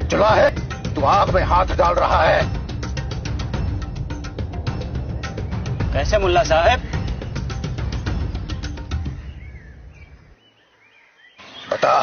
चला है तू आग में हाथ डाल रहा है। कैसे मुल्ला साहब? बता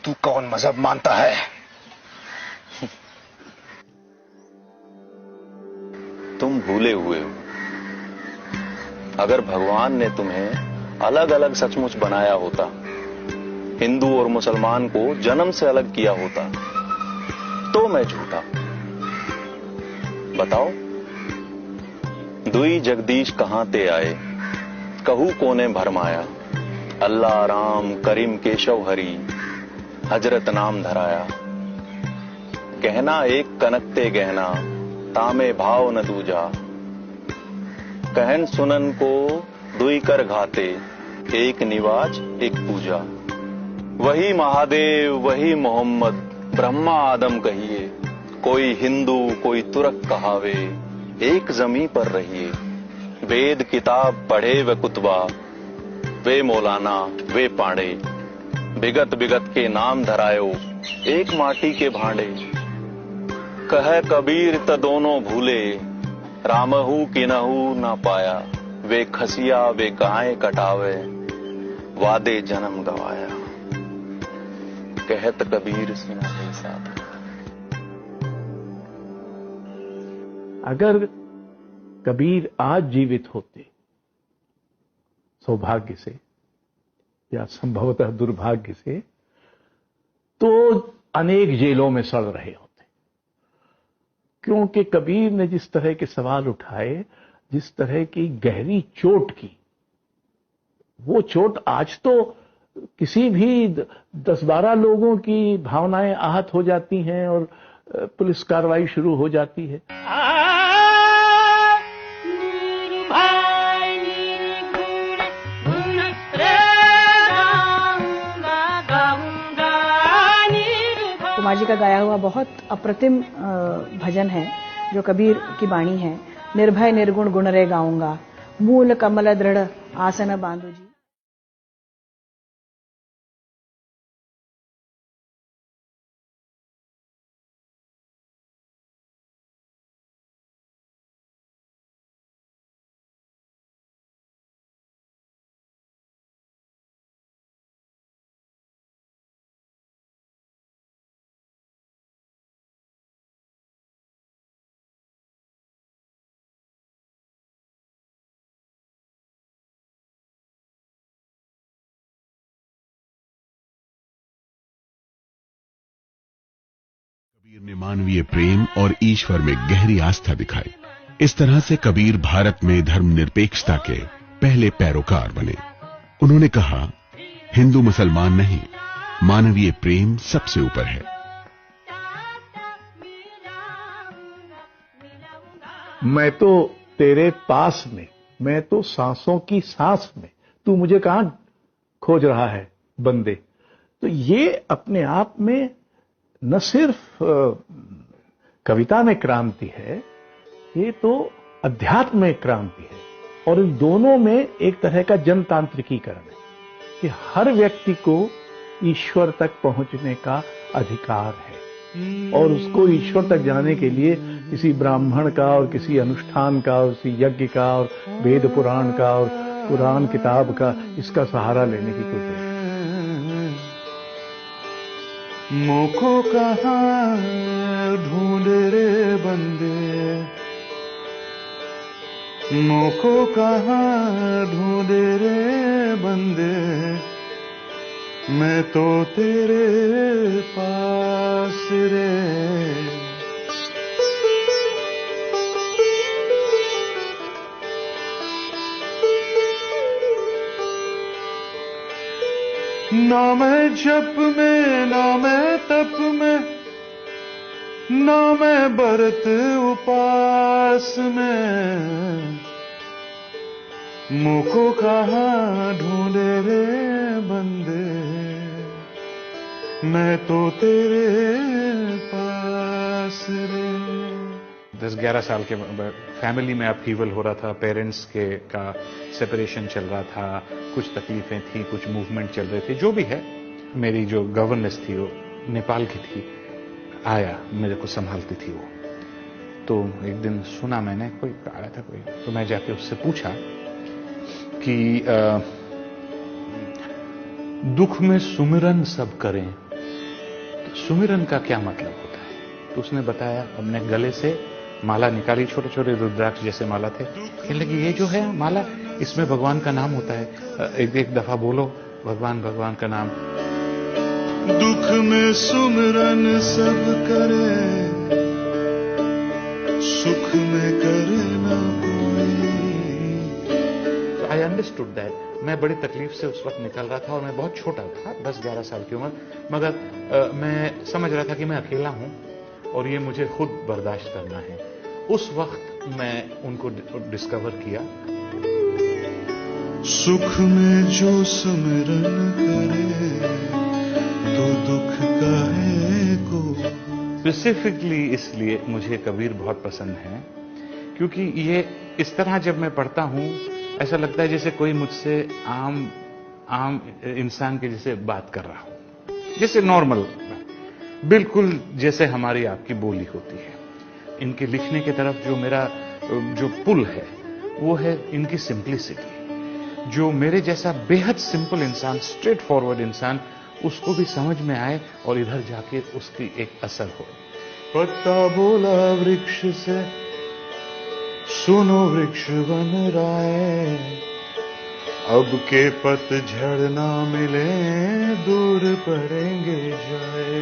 तू कौन मजहब मानता है? तुम भूले हुए हो। अगर भगवान ने तुम्हें अलग अलग सचमुच बनाया होता, हिंदू और मुसलमान को जन्म से अलग किया होता, तो मैं झूठा। बताओ, दुई जगदीश कहां ते आए, कहू कोने भरमाया। अल्लाह राम करीम केशव हरि, हजरत नाम धराया। कहना एक कनकते गहना, तामे भाव न दूजा। कहन सुनन को दुई कर घाते, एक निवाज एक पूजा। वही महादेव वही मोहम्मद, ब्रह्मा आदम कहिए। कोई हिंदू कोई तुर्क कहावे, एक जमी पर रहिए। वेद किताब पढ़े व कुतबा, वे मौलाना वे पांडे। बिगत बिगत के नाम धरायो, एक माटी के भांडे। कह कबीर त दोनों भूले, रामहू किनहू ना पाया। वे खसिया वे गाय कटावे, वादे जन्म गवाया। कहत कबीर सुना है साथ। अगर कबीर आज जीवित होते, सौभाग्य से या संभवतः दुर्भाग्य से, तो अनेक जेलों में सड़ रहे होते। क्योंकि कबीर ने जिस तरह के सवाल उठाए, जिस तरह की गहरी चोट की, वो चोट आज तो किसी भी 10-12 लोगों की भावनाएं आहत हो जाती हैं और पुलिस कार्रवाई शुरू हो जाती है। कुमार जी का गाया हुआ बहुत अप्रतिम भजन है जो कबीर की बाणी है। निर्भय निर्गुण गुण रे गाऊंगा, मूल कमल दृढ़ आसन बांधु जी। कबीर ने मानवीय प्रेम और ईश्वर में गहरी आस्था दिखाई। इस तरह से कबीर भारत में धर्मनिरपेक्षता के पहले पैरोकार बने। उन्होंने कहा, हिंदू मुसलमान नहीं, मानवीय प्रेम सबसे ऊपर है। मैं तो तेरे पास में, मैं तो सांसों की सांस में, तू मुझे कहां खोज रहा है बंदे। तो ये अपने आप में न सिर्फ कविता में क्रांति है, ये तो अध्यात्म में क्रांति है। और इन दोनों में एक तरह का जनतांत्रिकीकरण है कि हर व्यक्ति को ईश्वर तक पहुंचने का अधिकार है और उसको ईश्वर तक जाने के लिए किसी ब्राह्मण का और किसी अनुष्ठान का और किसी यज्ञ का और वेद पुराण का और कुरान किताब का, इसका सहारा लेने की कोई जरूरत नहीं। मुखो कहाँ ढूंढ रे बंदे, मुखो कहाँ ढूंढ रे बंदे। मैं तो तेरे पास रे। ना मैं जप में ना मैं तप में, ना मैं व्रत उपास में। मुझको कहाँ ढूंढे रे बंदे, मैं तो तेरे पास रे। 10-11 साल के फैमिली में अपहीवल हो रहा था, पेरेंट्स के का सेपरेशन चल रहा था, कुछ तकलीफें थी, कुछ मूवमेंट चल रहे थे, जो भी है। मेरी जो गवर्नेंस थी वो नेपाल की थी, आया, मेरे को संभालती थी वो। तो एक दिन सुना मैंने, कोई आया था कोई, तो मैं जाके उससे पूछा कि दुख में सुमिरन सब करें, तो सुमिरन का क्या मतलब होता है? तो उसने बताया, हमने गले से माला निकाली, छोटे छोटे रुद्राक्ष जैसे माला थे। कहने लगी ये जो है माला, इसमें भगवान का नाम होता है, एक दफा बोलो भगवान भगवान का नाम। दुख में सुमिरन सब करे, सुख में करे ना कोई। I understood that. मैं बड़ी तकलीफ से उस वक्त निकल रहा था और मैं बहुत छोटा था, 10-11 साल की उम्र, मगर मैं समझ रहा था कि मैं अकेला हूं और ये मुझे खुद बर्दाश्त करना है। उस वक्त मैं उनको डिस्कवर किया। सुख में जो सुमिरन करे तो दुख काहे को। स्पेसिफिकली इसलिए मुझे कबीर बहुत पसंद है क्योंकि ये इस तरह जब मैं पढ़ता हूं ऐसा लगता है जैसे कोई मुझसे आम इंसान के जैसे बात कर रहा हो, जैसे नॉर्मल, बिल्कुल जैसे हमारी आपकी बोली होती है। इनके लिखने की तरफ जो मेरा जो पुल है वो है इनकी सिंप्लिसिटी। जो मेरे जैसा बेहद सिंपल इंसान, स्ट्रेट फॉरवर्ड इंसान, उसको भी समझ में आए और इधर जाके उसकी एक असर हो। पत्ता बोला वृक्ष से, सुनो वृक्ष बन रहा है, अब के पतझड़ ना मिले दूर पड़ेंगे जाए।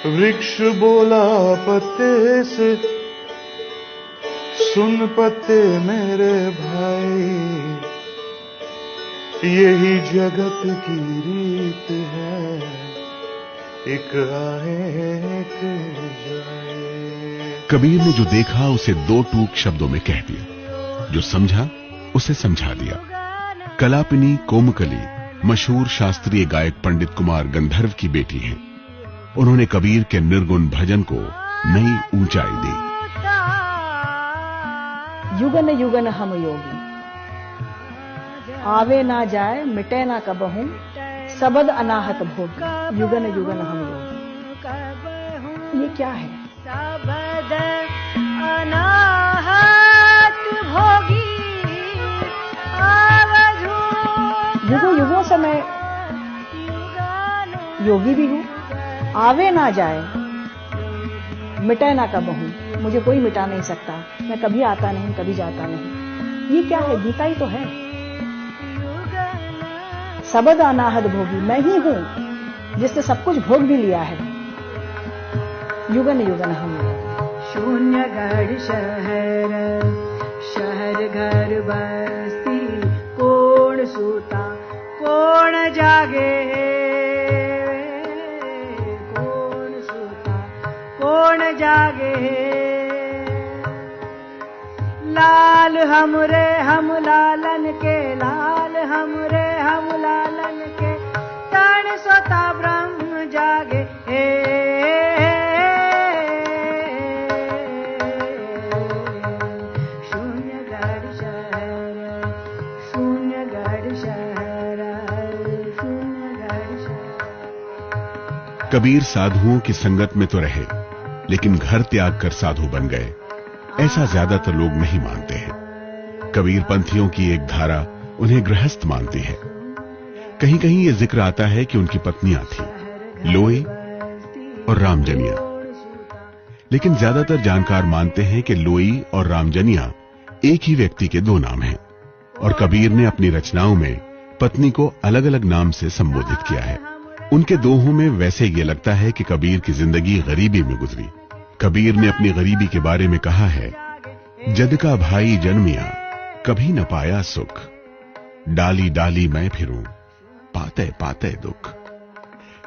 वृक्ष बोला पत्ते से, सुन पत्ते मेरे भाई, यही जगत की रीत है, एक आए एक जाए। कबीर ने जो देखा उसे 2 टूक शब्दों में कह दिया, जो समझा उसे समझा दिया। कलापिनी कोमकली मशहूर शास्त्रीय गायक पंडित कुमार गंधर्व की बेटी हैं। उन्होंने कबीर के निर्गुण भजन को नई ऊंचाई दी। युगन युगन हम योगी, आवे ना जाए मिटे ना कबहू, सबद अनाहत भोगी। युगन युगन हम योगी, ये क्या है? सबद अनाहत भोगी, युगों युगों से मैं योगी भी हूं। आवे ना जाए मिटे ना कबहू, मुझे कोई मिटा नहीं सकता, मैं कभी आता नहीं कभी जाता नहीं। ये क्या है? गीता ही तो है। सबद अनाहत भोगी, मैं ही हूं जिसने सब कुछ भोग भी लिया है। युगन युगन हम। शून्य गढ़ शहर, शहर घर बस्ती, कौन सूता कौन जागे, कौन सूता कौन जागे। लाल हमरे हम लालन के, लाल हमरे हम लालन के, तन सोता ब्रह्म जागे। कबीर साधुओं की संगत में तो रहे, लेकिन घर त्याग कर साधु बन गए, ऐसा ज्यादातर लोग नहीं मानते हैं। कबीर पंथियों की एक धारा उन्हें गृहस्थ मानती है। कहीं कहीं ये जिक्र आता है कि उनकी पत्नियां थी, लोई और रामजनिया, लेकिन ज्यादातर जानकार मानते हैं कि लोई और रामजनिया एक ही व्यक्ति के 2 नाम हैं, और कबीर ने अपनी रचनाओं में पत्नी को अलग अलग नाम से संबोधित किया है। उनके दोहों में वैसे ये लगता है कि कबीर की जिंदगी गरीबी में गुजरी। कबीर ने अपनी गरीबी के बारे में कहा है, जद का भाई जन्मिया कभी न पाया सुख, डाली डाली मैं फिरूं पाते पाते दुख।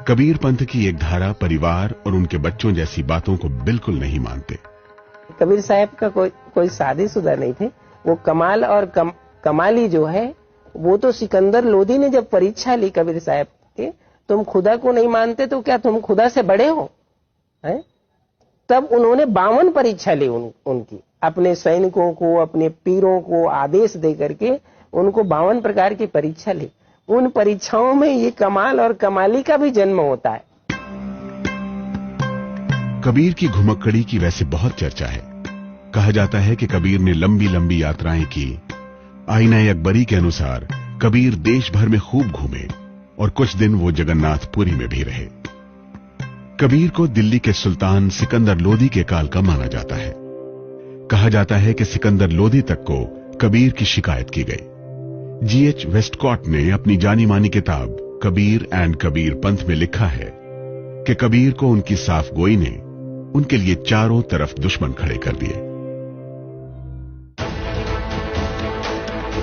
कबीर पंथ की एक धारा परिवार और उनके बच्चों जैसी बातों को बिल्कुल नहीं मानते। कबीर साहब का कोई शादीशुदा नहीं थे। वो कमाल और कमाली जो है वो तो सिकंदर लोदी ने जब परीक्षा ली कबीर साहब के, तुम खुदा को नहीं मानते तो क्या तुम खुदा से बड़े हो, हैं? तब उन्होंने 52 परीक्षा ली उनकी, अपने सैनिकों को, अपने पीरों को आदेश दे करके उनको 52 प्रकार की परीक्षा ली। उन परीक्षाओं में ये कमाल और कमाली का भी जन्म होता है। कबीर की घुमक्कड़ी की वैसे बहुत चर्चा है। कहा जाता है कि कबीर ने लंबी लंबी यात्राएं की। आईना अकबरी के अनुसार कबीर देश भर में खूब घूमे और कुछ दिन वो जगन्नाथपुरी में भी रहे। कबीर को दिल्ली के सुल्तान सिकंदर लोदी के काल का माना जाता है। कहा जाता है कि सिकंदर लोदी तक को कबीर की शिकायत की गई। जीएच वेस्टकॉट ने अपनी जानी मानी किताब कबीर एंड कबीर पंथ में लिखा है कि कबीर को उनकी साफ गोई ने उनके लिए चारों तरफ दुश्मन खड़े कर दिए।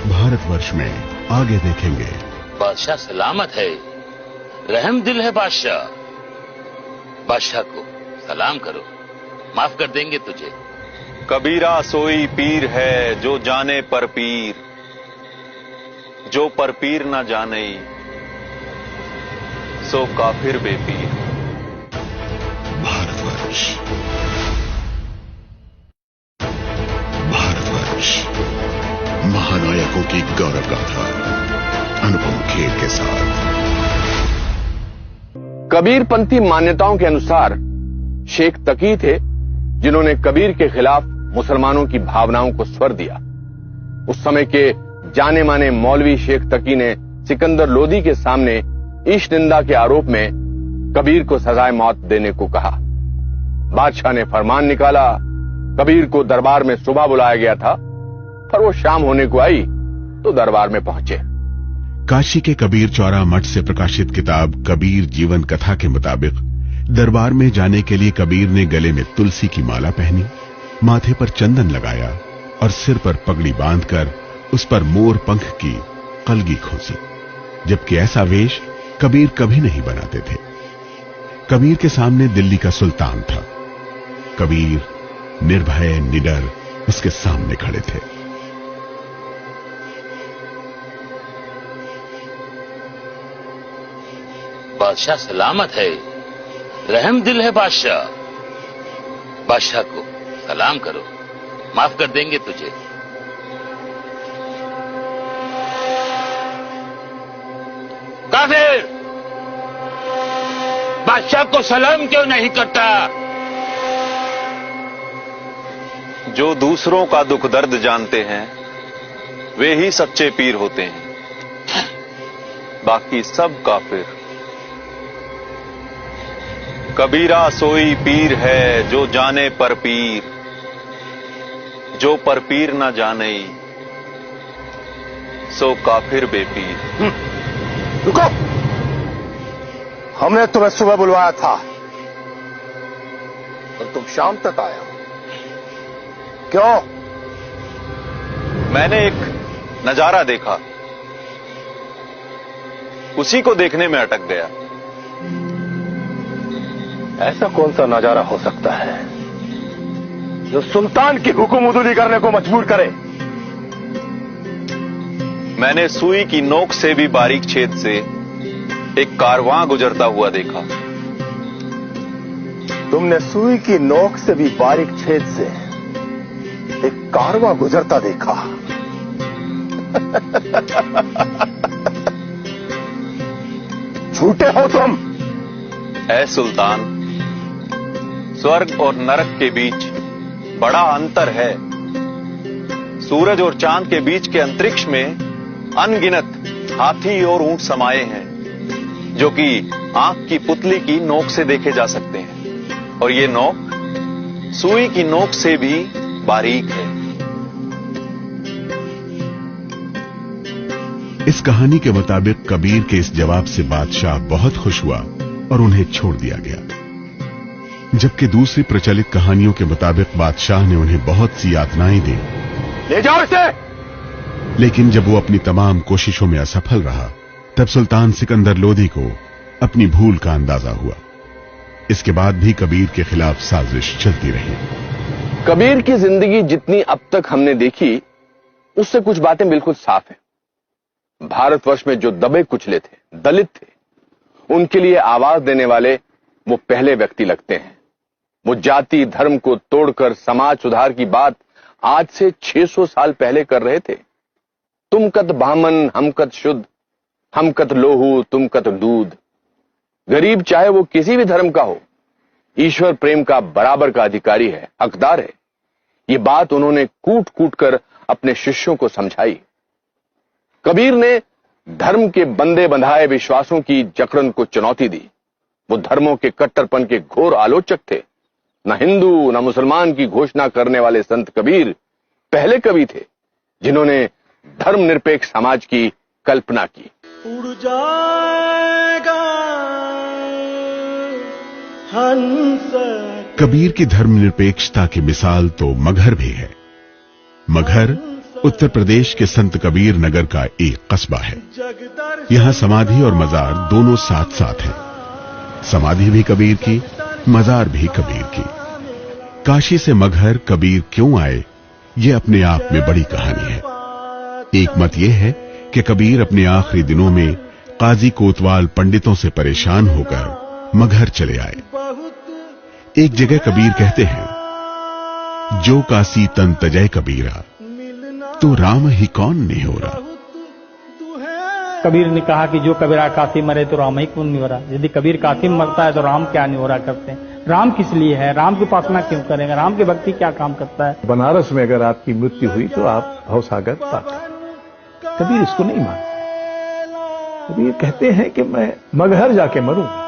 भारतवर्ष में आगे देखेंगे। बादशाह सलामत है, रहम दिल है बादशाह। बादशाह को सलाम करो, माफ कर देंगे तुझे। कबीरा सोई पीर है जो जाने पर पीर, जो पर पीर ना जाने सो काफिर बेपीर। भारतवर्ष, भारतवर्ष, महानायकों की गौरव गाथा अनुपम खेर के साथ। कबीरपंथी मान्यताओं के अनुसार शेख तकी थे जिन्होंने कबीर के खिलाफ मुसलमानों की भावनाओं को स्वर दिया। उस समय के जाने माने मौलवी शेख तकी ने सिकंदर लोदी के सामने ईश निंदा के आरोप में कबीर को सजाए मौत देने को कहा। बादशाह ने फरमान निकाला। कबीर को दरबार में सुबह बुलाया गया था, पर वो शाम होने को आई तो दरबार में पहुंचे। काशी के कबीर चौरा मठ से प्रकाशित किताब कबीर जीवन कथा के मुताबिक दरबार में जाने के लिए कबीर ने गले में तुलसी की माला पहनी, माथे पर चंदन लगाया और सिर पर पगड़ी बांधकर उस पर मोर पंख की कलगी खोसी। जबकि ऐसा वेश कबीर कभी नहीं बनाते थे। कबीर के सामने दिल्ली का सुल्तान था। कबीर निर्भय निडर उसके सामने खड़े थे। बादशाह सलामत है, रहम दिल है बादशाह। बादशाह को सलाम करो, माफ कर देंगे तुझे। काफिर, बादशाह को सलाम क्यों नहीं करता? जो दूसरों का दुख दर्द जानते हैं वे ही सच्चे पीर होते हैं, बाकी सब काफिर। कबीरा सोई पीर है जो जाने पर पीर, जो पर पीर ना जाने सो काफिर बेपीर। रुको, हमने तुम्हें सुबह बुलवाया था और तुम शाम तक आए हो। क्यों? मैंने एक नजारा देखा, उसी को देखने में अटक गया। ऐसा कौन सा नजारा हो सकता है जो सुल्तान की हुकुमउदुली करने को मजबूर करे? मैंने सुई की नोक से भी बारीक छेद से एक कारवां गुजरता हुआ देखा। तुमने सुई की नोक से भी बारीक छेद से एक कारवां गुजरता देखा? झूठे हो तुम। ऐ सुल्तान, स्वर्ग और नरक के बीच बड़ा अंतर है। सूरज और चांद के बीच के अंतरिक्ष में अनगिनत हाथी और ऊंट समाये हैं, जो कि आंख की पुतली की नोक से देखे जा सकते हैं, और ये नोक सुई की नोक से भी बारीक है। इस कहानी के मुताबिक कबीर के इस जवाब से बादशाह बहुत खुश हुआ और उन्हें छोड़ दिया गया। जबकि दूसरी प्रचलित कहानियों के मुताबिक बादशाह ने उन्हें बहुत सी यातनाएं दी। ले जाओ इसे। लेकिन जब वो अपनी तमाम कोशिशों में असफल रहा, तब सुल्तान सिकंदर लोदी को अपनी भूल का अंदाजा हुआ। इसके बाद भी कबीर के खिलाफ साजिश चलती रही। कबीर की जिंदगी जितनी अब तक हमने देखी, उससे कुछ बातें बिल्कुल साफ हैं। भारतवर्ष में जो दबे कुचले थे, दलित थे, उनके लिए आवाज देने वाले वो पहले व्यक्ति लगते हैं। वो जाति धर्म को तोड़कर समाज सुधार की बात आज से 600 साल पहले कर रहे थे। तुम कत बामन हम कत शुद्ध, हम कत लोहू तुम कत दूध। गरीब चाहे वो किसी भी धर्म का हो, ईश्वर प्रेम का बराबर का अधिकारी है, हकदार है। ये बात उन्होंने कूट कूट कर अपने शिष्यों को समझाई। कबीर ने धर्म के बंधे बंधाए विश्वासों की जकड़न को चुनौती दी। वो धर्मों के कट्टरपन के घोर आलोचक थे। न हिंदू न मुसलमान की घोषणा करने वाले संत कबीर पहले कवि थे जिन्होंने धर्मनिरपेक्ष समाज की कल्पना की। उड़ जाएगा हंस। कबीर की धर्मनिरपेक्षता की मिसाल तो मगहर भी है। मगहर उत्तर प्रदेश के संत कबीर नगर का एक कस्बा है। यहां समाधि और मजार दोनों साथ साथ हैं। समाधि भी कबीर की, मजार भी कबीर की। काशी से मगहर कबीर क्यों आए, ये अपने आप में बड़ी कहानी है। एक मत यह है कि कबीर अपने आखिरी दिनों में काजी कोतवाल पंडितों से परेशान होकर मगहर चले आए। एक जगह कबीर कहते हैं, जो काशी तन तजय कबीरा, तो राम ही कौन नहीं हो रहा। कबीर ने कहा कि जो कबीरा काशी मरे तो राम ही क्यों नहीं हो रहा। यदि कबीर काशी में मरता है तो राम क्या नहीं हो रहा करते हैं। राम किस लिए है, राम की उपासना क्यों करेंगे, राम की भक्ति क्या काम करता है। बनारस में अगर आपकी मृत्यु हुई तो आप भवसागर पाते। कबीर इसको नहीं मानते। कबीर कहते हैं कि मैं मगहर जाके मरूंगा,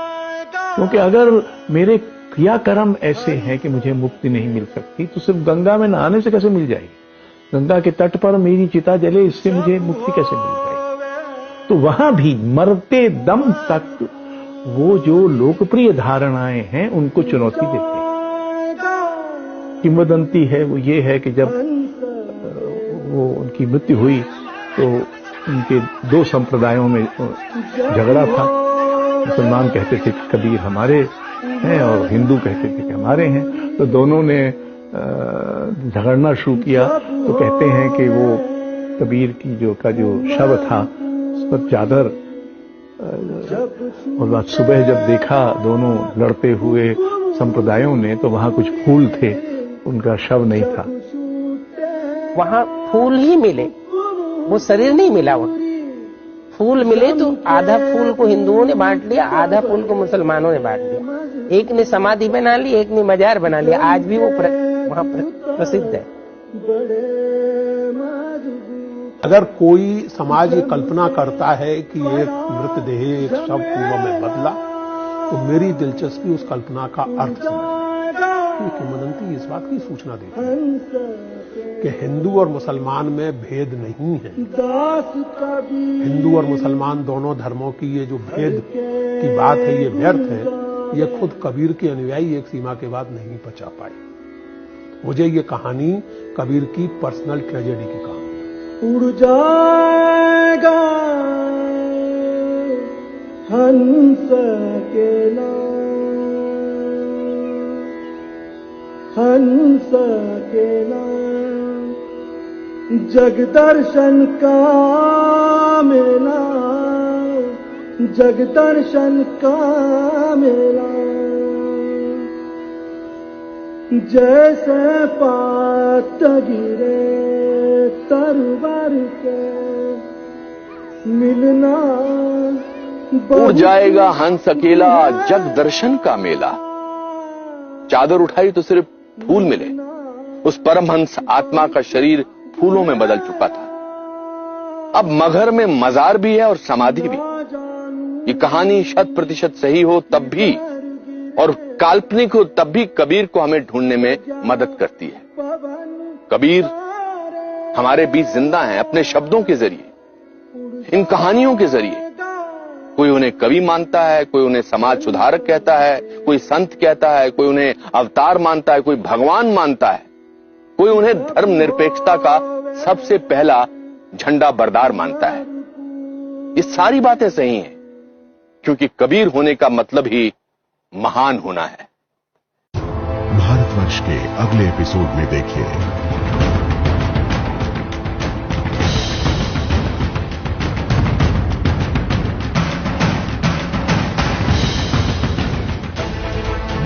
क्योंकि अगर मेरे क्रियाकर्म ऐसे हैं कि मुझे मुक्ति नहीं मिल सकती तो सिर्फ गंगा में नहाने से कैसे मिल जाएगी। गंगा के तट पर मेरी चिता जले, इससे मुझे मुक्ति कैसे मिल जाएगी। तो वहां भी मरते दम तक वो जो लोकप्रिय धारणाएं हैं उनको चुनौती देते हैं। किंवदंती है वो ये है कि जब वो उनकी मृत्यु हुई तो उनके दो संप्रदायों में झगड़ा था। मुसलमान कहते थे कि कबीर हमारे हैं और हिंदू कहते थे कि हमारे हैं। तो दोनों ने झगड़ना शुरू किया। तो कहते हैं कि वो कबीर की जो शव था उस पर चादर, और बाद सुबह जब देखा दोनों लड़ते हुए संप्रदायों ने तो वहां कुछ फूल थे, उनका शव नहीं था। वहां फूल ही मिले, वो शरीर नहीं मिला। वहां फूल मिले तो आधा फूल को हिंदुओं ने बांट लिया, आधा फूल को मुसलमानों ने बांट लिया। एक ने समाधि बना ली, एक ने मजार बना लिया। आज भी वो वहां प्रसिद्ध है। अगर कोई समाज ये कल्पना करता है कि एक मृतदेह एक शव कुआं में बदला, तो मेरी दिलचस्पी उस कल्पना का अर्थ समझ। किंवदंती इस बात की सूचना देती है कि हिंदू और मुसलमान में भेद नहीं है। हिंदू और मुसलमान दोनों धर्मों की ये जो भेद की बात है ये व्यर्थ है। ये खुद कबीर के अनुयायी एक सीमा के बाद नहीं पचा पाए। मुझे ये कहानी कबीर की पर्सनल ट्रेजेडी की कहानी। उड़ जाएगा हंस अकेला, हंस अकेला, जग दर्शन का मेला, जग दर्शन का मेला। जैसे पात गिरे तरवर के मिलना। उड़ जाएगा हंस अकेला, जग दर्शन का मेला। चादर उठाई तो सिर्फ फूल मिले। उस परमहंस आत्मा का शरीर फूलों में बदल चुका था। अब मगहर में मजार भी है और समाधि भी। ये कहानी 100% सही हो तब भी और काल्पनिक हो तब भी कबीर को हमें ढूंढने में मदद करती है। कबीर हमारे बीच जिंदा हैं अपने शब्दों के जरिए, इन कहानियों के जरिए। कोई उन्हें कवि मानता है, कोई उन्हें समाज सुधारक कहता है, कोई संत कहता है, कोई उन्हें अवतार मानता है, कोई भगवान मानता है, कोई उन्हें धर्मनिरपेक्षता का सबसे पहला झंडा बरदार मानता है। ये सारी बातें सही हैं, क्योंकि कबीर होने का मतलब ही महान होना है। भारतवर्ष के अगले एपिसोड में देखिए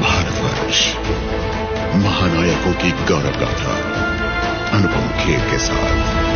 भारतवर्ष, महानायकों की गौरव गाथा अनुपम खेर के साथ।